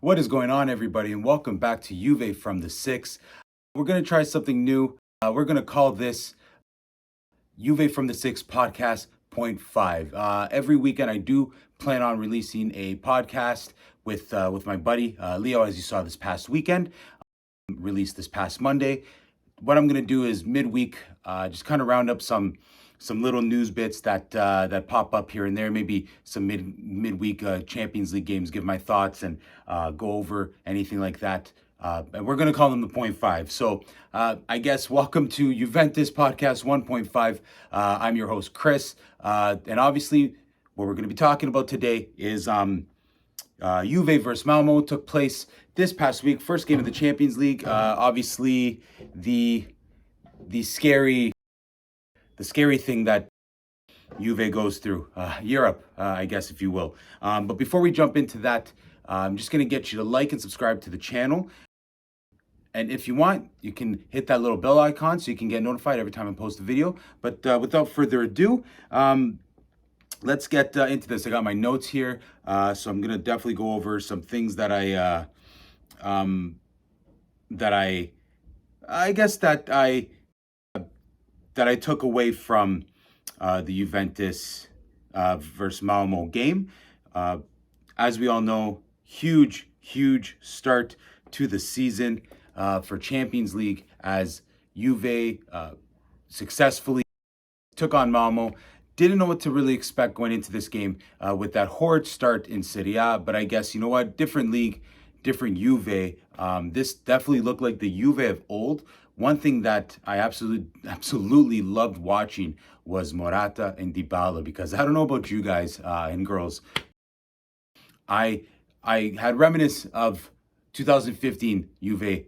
What is going on, everybody, and welcome back to Juve from the Six. We're going to try something new. We're going to call this Juve from the Six podcast point five. Every weekend, I do plan on releasing a podcast with my buddy Leo, as you saw this past weekend, released this past Monday. What I'm going to do is midweek, just kind of round up some little news bits that pop up here and there, maybe some midweek Champions League games, give my thoughts and go over anything like that. And we're going to call them the 0.5. So I guess welcome to Juventus Podcast 1.5. I'm your host, Chris. And obviously, what we're going to be talking about today is Juve versus Malmo took place this past week. First game of the Champions League. Obviously, the scary thing that Juve goes through, Europe, I guess, if you will. But before we jump into that, I'm just going to get you to like and subscribe to the channel. And if you want, you can hit that little bell icon so you can get notified every time I post a video. But without further ado, let's get into this. I got my notes here, so I'm going to definitely go over some things that I took away from the Juventus versus Malmo game. As we all know, huge start to the season for Champions League as Juve successfully took on Malmo. Didn't know what to really expect going into this game with that horrid start in Serie A, but I guess, you know what, different league, different Juve. This definitely looked like the Juve of old. One thing that I absolutely loved watching was Morata and Dybala, because I don't know about you guys and girls, I had reminiscence of 2015 Juve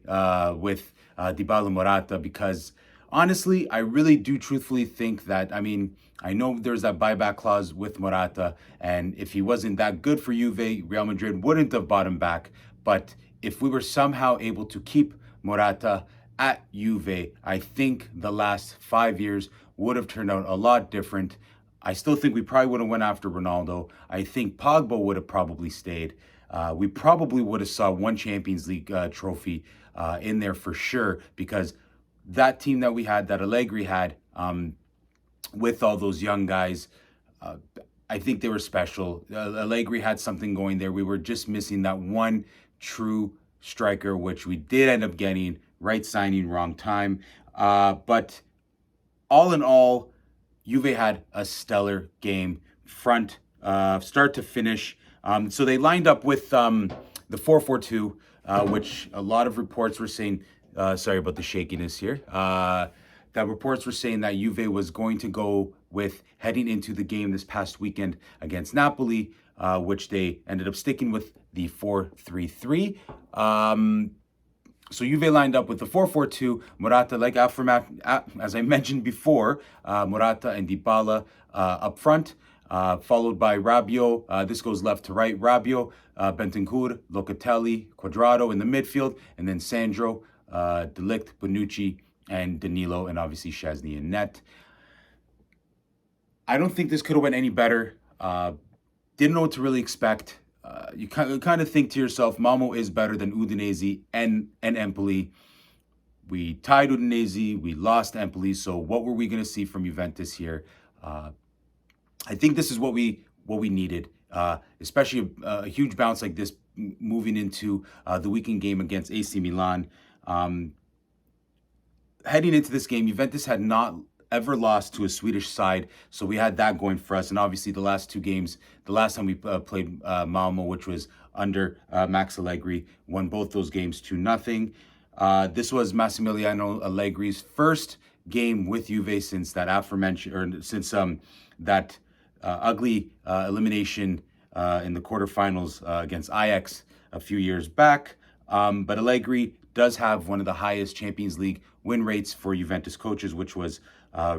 with Dybala Morata, because honestly, I really do truthfully think that, I mean, I know there's that buyback clause with Morata, and if he wasn't that good for Juve, Real Madrid wouldn't have bought him back. But if we were somehow able to keep Morata at Juve, I think the last 5 years would have turned out a lot different. I still think we probably would have went after Ronaldo. I think Pogba would have probably stayed. We probably would have saw one Champions League trophy in there for sure, because that team that we had, that Allegri had, with all those young guys, I think they were special. Allegri had something going there. We were just missing that one true striker, which we did end up getting. Right signing, wrong time. But all in all, Juve had a stellar game, start to finish. So they lined up with the 4-4-2, which a lot of reports were saying, sorry about the shakiness here, that reports were saying that Juve was going to go with heading into the game this past weekend against Napoli, which they ended up sticking with the 4-3-3. So Juve lined up with the 4-4-2, Morata, like as I mentioned before, Morata and Dybala up front, followed by Rabiot. This goes left to right. Rabiot, Bentancur, Locatelli, Quadrado in the midfield, and then Sandro, De Ligt, Bonucci, and Danilo, and obviously Szczesny in net. I don't think this could have went any better. Didn't know what to really expect. You kind of think to yourself, Malmo is better than Udinese and Empoli. We tied Udinese, we lost Empoli, so what were we going to see from Juventus here? I think this is what we needed, especially a huge bounce like this moving into the weekend game against AC Milan. Heading into this game, Juventus had not ever lost to a Swedish side, so we had that going for us. And obviously the last two games, the last time we played Malmo, which was under Max Allegri, won both those games 2-0. This was Massimiliano Allegri's first game with Juve since that aforementioned, or since that ugly elimination in the quarterfinals against Ajax a few years back. But Allegri does have one of the highest Champions League win rates for Juventus coaches, which was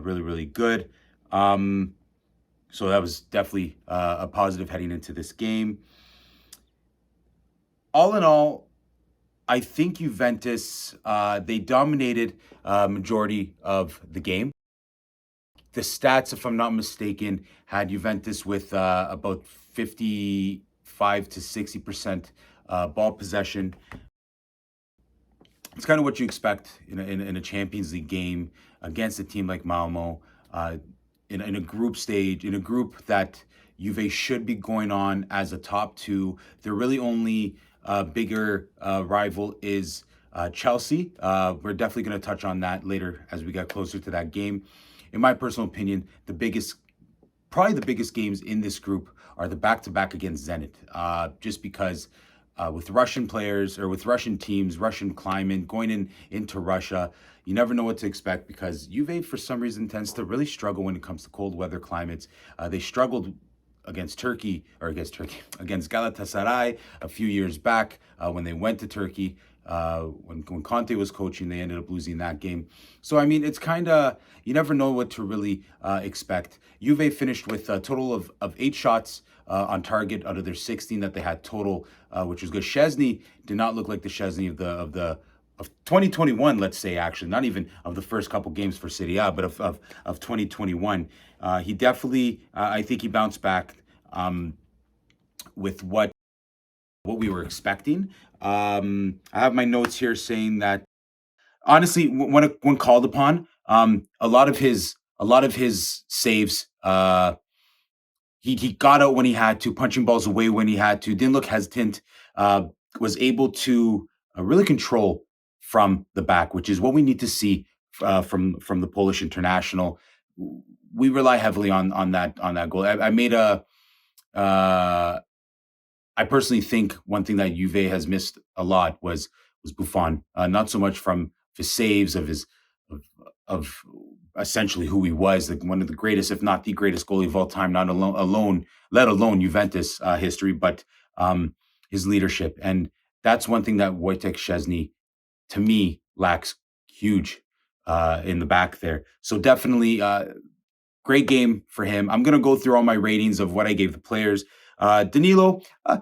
really good. So that was definitely a positive heading into this game. All in all, I think Juventus, they dominated majority of the game. The stats, if I'm not mistaken, had Juventus with about 55 to 60% ball possession. It's kind of what you expect in a Champions League game against a team like Malmo, in a group stage, in a group that Juve should be going on as a top two. Their really only bigger rival is Chelsea. We're definitely going to touch on that later as we get closer to that game. In my personal opinion, probably the biggest games in this group are the back-to-back against Zenit, just because with Russian players or with Russian teams, Russian climate, into Russia, you never know what to expect because Juve, for some reason, tends to really struggle when it comes to cold weather climates. They struggled against against Galatasaray a few years back when they went to Turkey. When Conte was coaching, they ended up losing that game. So, I mean, it's kind of, you never know what to really expect. Juve finished with a total of 8 shots on target out of their 16 that they had total, which was good. Szczesny did not look like the Szczesny of 2021, let's say, actually, not even of the first couple games for Serie A, but of 2021. He definitely, I think he bounced back with what we were expecting. I have my notes here saying that honestly, when called upon, a lot of his saves, he got out when he had to, punching balls away when he had to, didn't look hesitant, was able to really control from the back, which is what we need to see from the Polish international. We rely heavily on that goal. I made a. I personally think one thing that Juve has missed a lot was Buffon. Not so much from his saves of essentially who he was, like one of the greatest, if not the greatest goalie of all time, not alone, let alone Juventus history, but his leadership. And that's one thing that Wojciech Szczesny, to me, lacks huge in the back there. So definitely great game for him. I'm going to go through all my ratings of what I gave the players. Danilo,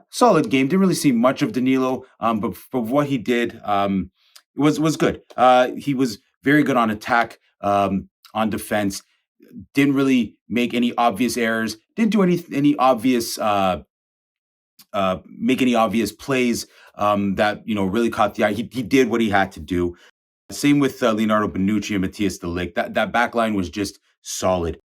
solid game. Didn't really see much of Danilo, but for what he did, was good. He was very good on attack, on defense. Didn't really make any obvious errors. Didn't do any obvious make any obvious plays that really caught the eye. He did what he had to do. Same with Leonardo Bonucci and Matthias de Ligt. That back line was just solid.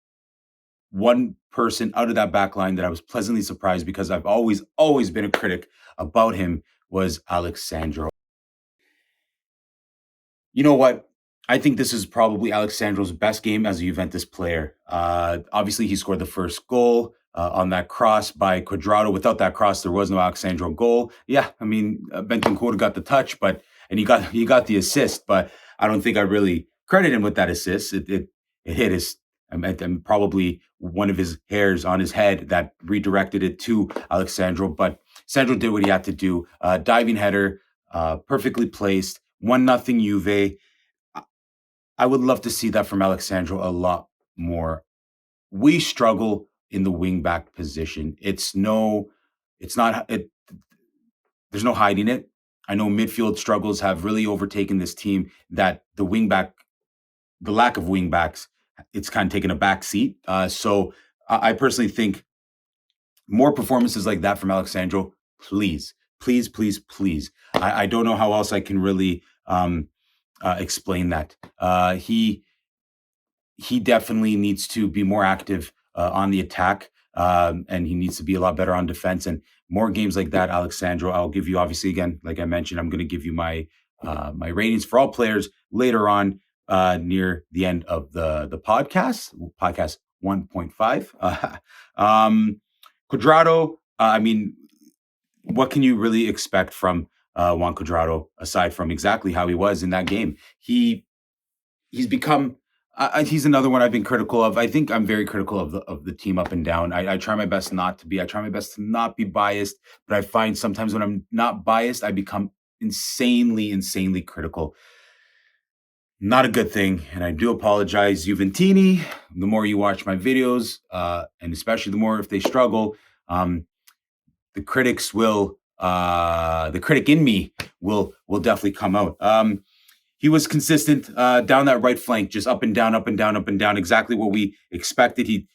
One person out of that back line that I was pleasantly surprised because I've always been a critic about him was Alexandro. You know what? I think this is probably Alexandro's best game as a Juventus player. Obviously, he scored the first goal on that cross by Cuadrado. Without that cross, there was no Alexandro goal. Yeah, I mean, Bentancur got the touch, and he got the assist, but I don't think I really credit him with that assist. It hit his and probably one of his hairs on his head that redirected it to Alexandro. But Sandro did what he had to do. Diving header, perfectly placed. 1-0 Juve. I would love to see that from Alexandro a lot more. We struggle in the wing-back position. There's no hiding it. I know midfield struggles have really overtaken this team, that the lack of wing-backs, it's kind of taken a back seat. So I personally think more performances like that from Alexandro, please, please, please, please. I don't know how else I can really explain that. He definitely needs to be more active on the attack, and he needs to be a lot better on defense. And more games like that, Alexandro. I'll give you, obviously, again, like I mentioned, I'm going to give you my ratings for all players later on near the end of the podcast 1.5. Cuadrado, I mean, what can you really expect from Juan Cuadrado aside from exactly how he was in that game? He's become. He's another one I've been critical of. I think I'm very critical of the team up and down. I try my best not to be. I try my best to not be biased, but I find sometimes when I'm not biased, I become insanely critical. Not a good thing, and I do apologize, Juventini. The more you watch my videos, and especially the more if they struggle, the critics will. The critic in me will definitely come out. He was consistent down that right flank, just up and down, up and down, up and down. Exactly what we expected. He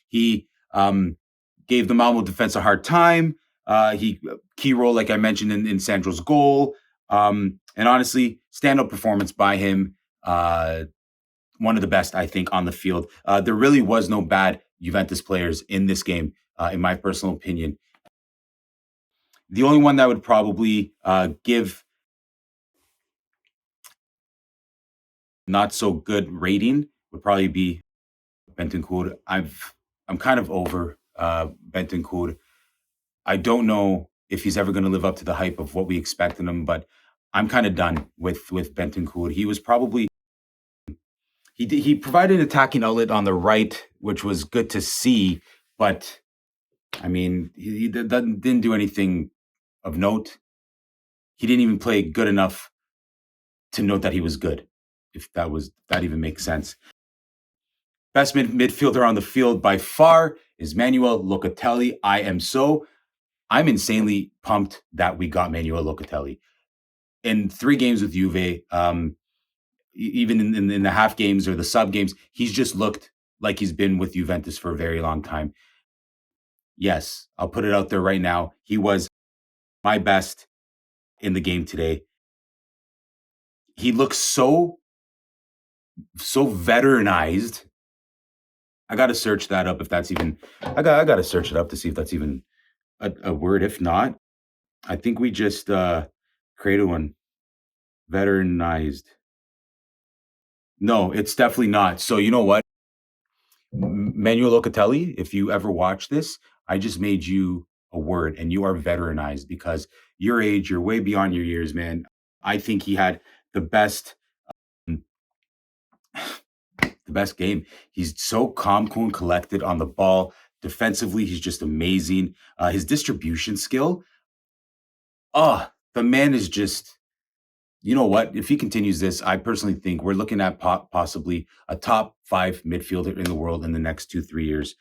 gave the Malmo defense a hard time. He key role, like I mentioned, in Sandro's goal. And honestly, standout performance by him. One of the best, I think, on the field. There really was no bad Juventus players in this game, in my personal opinion. The only one that would probably give not so good rating would probably be Bentancur. I'm kind of over Bentancur. I don't know if he's ever going to live up to the hype of what we expect in him, but I'm kind of done with Bentancur. He was probably he provided an attacking outlet on the right, which was good to see, but I mean, he didn't do anything of note. He didn't even play good enough to note that he was good, if that even makes sense. Best midfielder on the field by far is Manuel Locatelli. I'm insanely pumped that we got Manuel Locatelli. In 3 games with Juve, even in the half games or the sub games, he's just looked like he's been with Juventus for a very long time. Yes, I'll put it out there right now. He was my best in the game today. He looks so veteranized. I got to search that up if that's even. I got to search it up to see if that's even a word. If not, I think we just created one. Veteranized. No, it's definitely not. So you know what, Manuel Locatelli, if you ever watch this, I just made you a word, and you are veteranized because your age, you're way beyond your years, man. I think he had the best the best game. He's so calm, cool, and collected on the ball. Defensively, he's just amazing. His distribution skill, the man is just, you know what? If he continues this, I personally think we're looking at possibly a top 5 midfielder in the world in the next 2-3 years.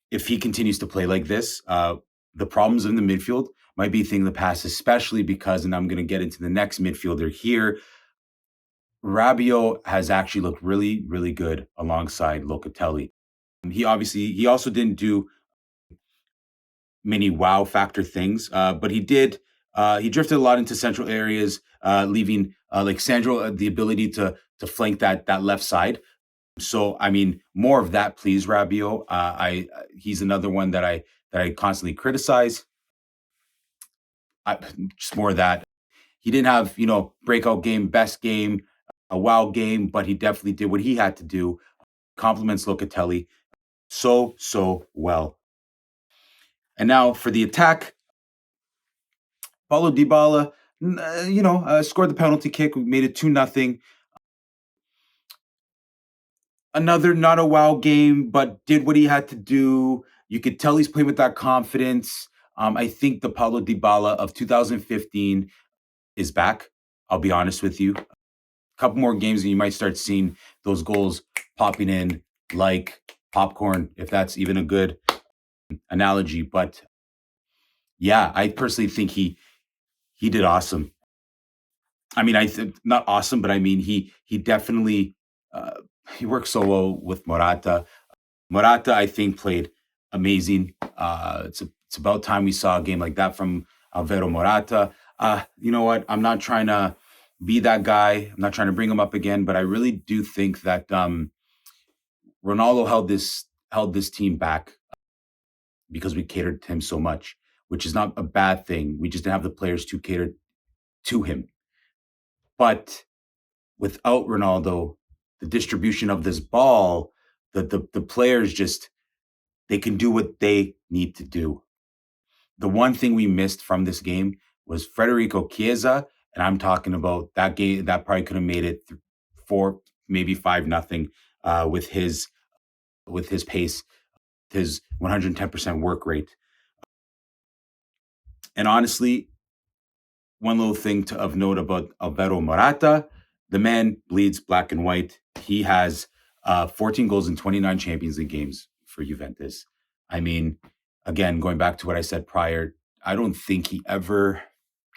If he continues to play like this, the problems in the midfield might be a thing of the past, especially because, and I'm going to get into the next midfielder here, Rabiot has actually looked really, really good alongside Locatelli. He also didn't do many wow factor things, but he did. He drifted a lot into central areas, leaving like Sandro the ability to flank that left side. So I mean, more of that, please, Rabiot. He's another one that I constantly criticize. Just more of that. He didn't have breakout game, best game, a wow game, but he definitely did what he had to do. Compliments Locatelli so well. And now for the attack, Paulo Dybala, scored the penalty kick. We made it 2-0. Another not a wow game, but did what he had to do. You could tell he's playing with that confidence. I think the Paulo Dybala of 2015 is back. I'll be honest with you. A couple more games and you might start seeing those goals popping in like popcorn, if that's even a good analogy. But yeah, I personally think he did awesome. I mean, I think not awesome, but I mean he definitely he worked so well with Morata. Morata, I think, played amazing. It's about time we saw a game like that from Alvaro Morata. You know what? I'm not trying to be that guy. I'm not trying to bring him up again, but I really do think that Ronaldo held this team back because we catered to him so much, which is not a bad thing. We just didn't have the players to cater to him. But without Ronaldo, the distribution of this ball, the players just, they can do what they need to do. The one thing we missed from this game was Federico Chiesa, and I'm talking about that game that probably could have made it 4, maybe 5-0 with his pace, his 110% work rate. And honestly, one little thing of note about Alvaro Morata, the man bleeds black and white. He has 14 goals in 29 Champions League games for Juventus. I mean, again, going back to what I said prior, I don't think he ever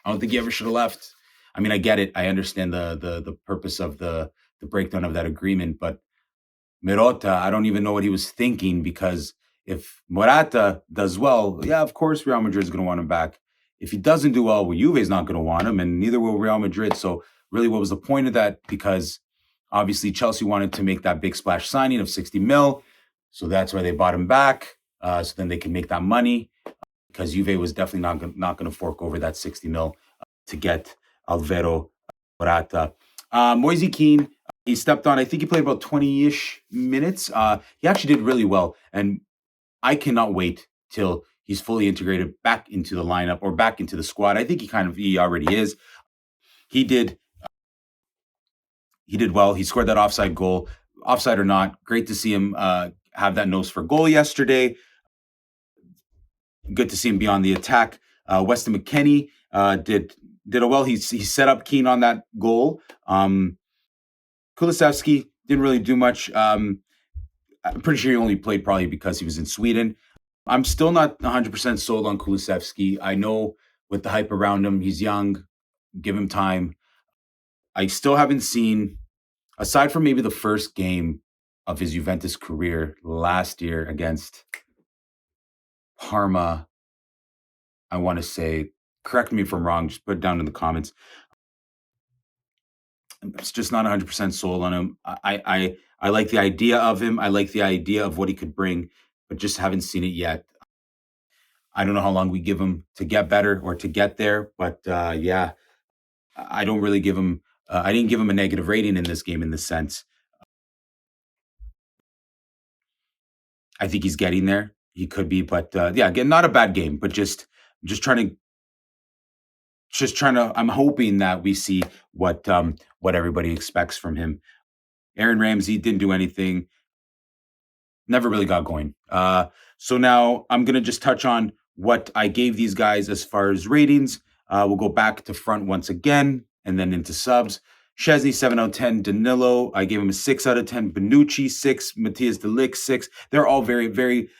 should have left. I mean, I get it. I understand the purpose of the breakdown of that agreement, but Mirota, I don't even know what he was thinking, because if Morata does well, yeah, of course Real Madrid is going to want him back. If he doesn't do well, Juve is not going to want him, and neither will Real Madrid. So really, what was the point of that? Because obviously Chelsea wanted to make that big splash signing of 60 mil, so that's why they bought him back. So then they can make that money, because Juve was definitely not going to fork over that 60 mil to get Alvaro Morata. Moise Kean, he stepped on. I think he played about 20-ish minutes. He actually did really well, and I cannot wait till he's fully integrated back into the lineup or back into the squad. I think he already is. He did well. He scored that offside goal. Offside or not, great to see him have that nose for goal yesterday. Good to see him be on the attack. Weston McKennie did well. He set up Keane on that goal. Kulusevski didn't really do much. I'm pretty sure he only played probably because he was in Sweden. I'm still not 100% sold on Kulusevski. I know with the hype around him, he's young. Give him time. I still haven't seen, aside from maybe the first game of his Juventus career last year against Parma, I want to say, correct me if I'm wrong, just put it down in the comments. I'm just not 100% sold on him. I like the idea of him. I like the idea of what he could bring, but just haven't seen it yet. I don't know how long we give him to get better or to get there, but yeah, I don't really give him. I didn't give him a negative rating in this game in the sense. I think he's getting there. He could be, but yeah, again, not a bad game, but just trying to. I'm hoping that we see what everybody expects from him. Aaron Ramsey didn't do anything. Never really got going. So now I'm gonna just touch on what I gave these guys as far as ratings. We'll go back to front once again, and then into subs. Szczesny, 7 out of 10. Danilo, I gave him a 6 out of 10. Bonucci, 6. Matthias de Ligt, 6. They're all very, very,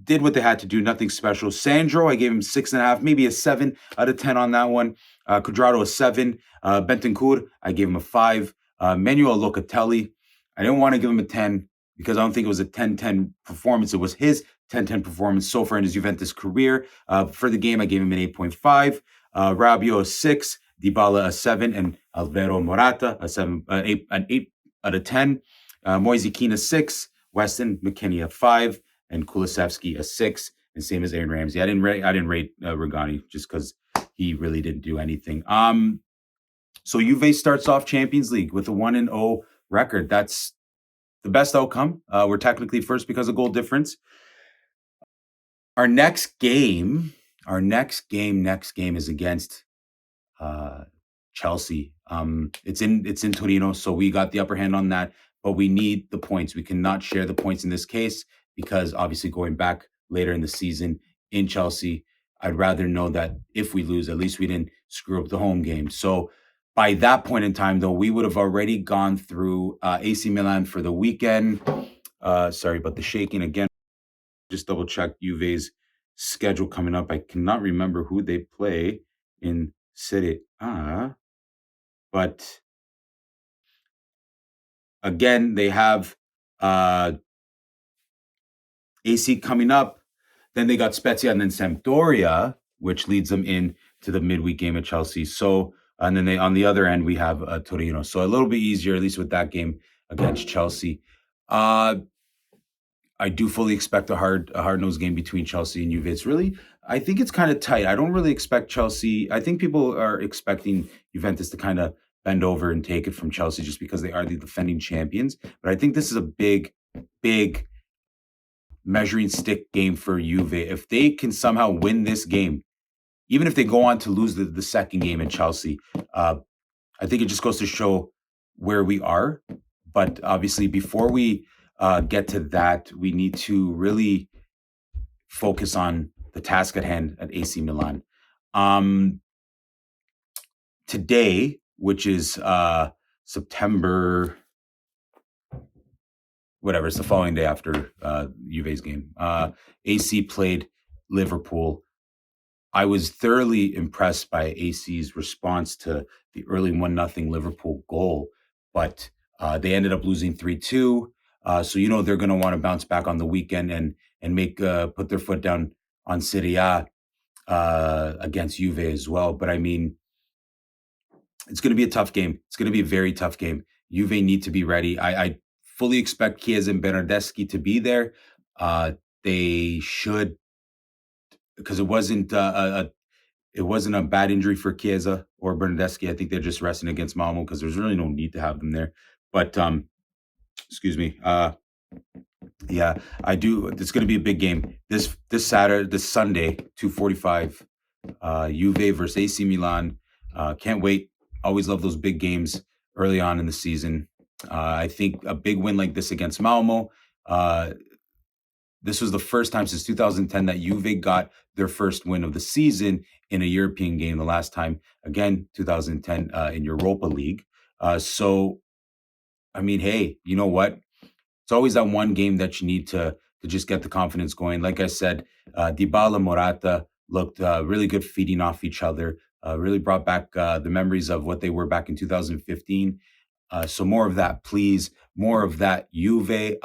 did what they had to do. Nothing special. Sandro, I gave him 6.5, maybe a 7 out of 10 on that one. Cuadrado, a 7. Bentancur, I gave him a 5. Manuel Locatelli, I didn't want to give him a 10 because I don't think it was a 10-10 performance. It was his 10-10 performance so far in his Juventus career. For the game, I gave him an 8.5. Rabiot, a 6. Dybala, a 7. And Alvaro Morata, an 8 out of 10. Moise Kean, a 6. Weston McKennie, a 5. And Kulusevski, a 6. And same as Aaron Ramsey. I didn't rate Regani just because he really didn't do anything. So Juve starts off Champions League with a 1-0 record. That's the best outcome. We're technically first because of goal difference. Our next game is against Chelsea. It's in Torino, so we got the upper hand on that. But we need the points. We cannot share the points in this case because obviously going back later in the season in Chelsea, I'd rather know that if we lose, at least we didn't screw up the home game. So by that point in time, though, we would have already gone through AC Milan for the weekend. Sorry about the shaking again. Just double check Juve's schedule coming up. I cannot remember who they play in Serie A, but again, they have AC coming up. Then they got Spezia and then Sampdoria, which leads them in to the midweek game at Chelsea. So, and then on the other end, we have Torino. So a little bit easier, at least with that game against Chelsea. I do fully expect a hard-nosed game between Chelsea and Juve. It's really, I think it's kind of tight. I don't really expect Chelsea. I think people are expecting Juventus to kind of bend over and take it from Chelsea just because they are the defending champions. But I think this is a big measuring stick game for Juve. If they can somehow win this game, even if they go on to lose the second game in Chelsea, I think it just goes to show where we are. But obviously, before we get to that, we need to really focus on the task at hand at AC Milan. Today, which is September, whatever, it's the following day after Juve's game. AC played Liverpool. I was thoroughly impressed by AC's response to the early 1-0 Liverpool goal, but they ended up losing 3-2. So you know they're going to want to bounce back on the weekend and make put their foot down on Serie A against Juve as well. But I mean, it's going to be a tough game. It's going to be a very tough game. Juve need to be ready. I fully expect Chiesa and Bernardeschi to be there. They should, because it wasn't a bad injury for Chiesa or Bernardeschi. I think they're just resting against Malmo because there's really no need to have them there. But excuse me. Yeah, I do. It's going to be a big game this Sunday, 2:45. Juve versus AC Milan. Can't wait. Always love those big games early on in the season. I think a big win like this against Malmo. This was the first time since 2010 that Juve got their first win of the season in a European game. The last time, again, 2010 in Europa League. So, I mean, hey, you know what? It's always that one game that you need to just get the confidence going. Like I said, Dybala, Morata looked really good feeding off each other. Really brought back the memories of what they were back in 2015. So more of that, please. More of that, Juve.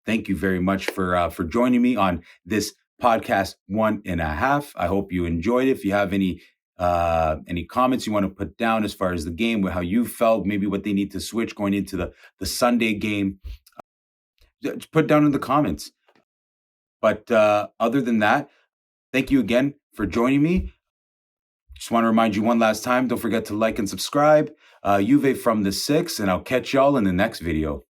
Thank you very much for joining me on this podcast 1.5. I hope you enjoyed it. If you have any comments you want to put down as far as the game, how you felt, maybe what they need to switch going into the Sunday game, just put down in the comments. But other than that, thank you again for joining me. Just want to remind you one last time, don't forget to like and subscribe. Juve from the 6, and I'll catch y'all in the next video.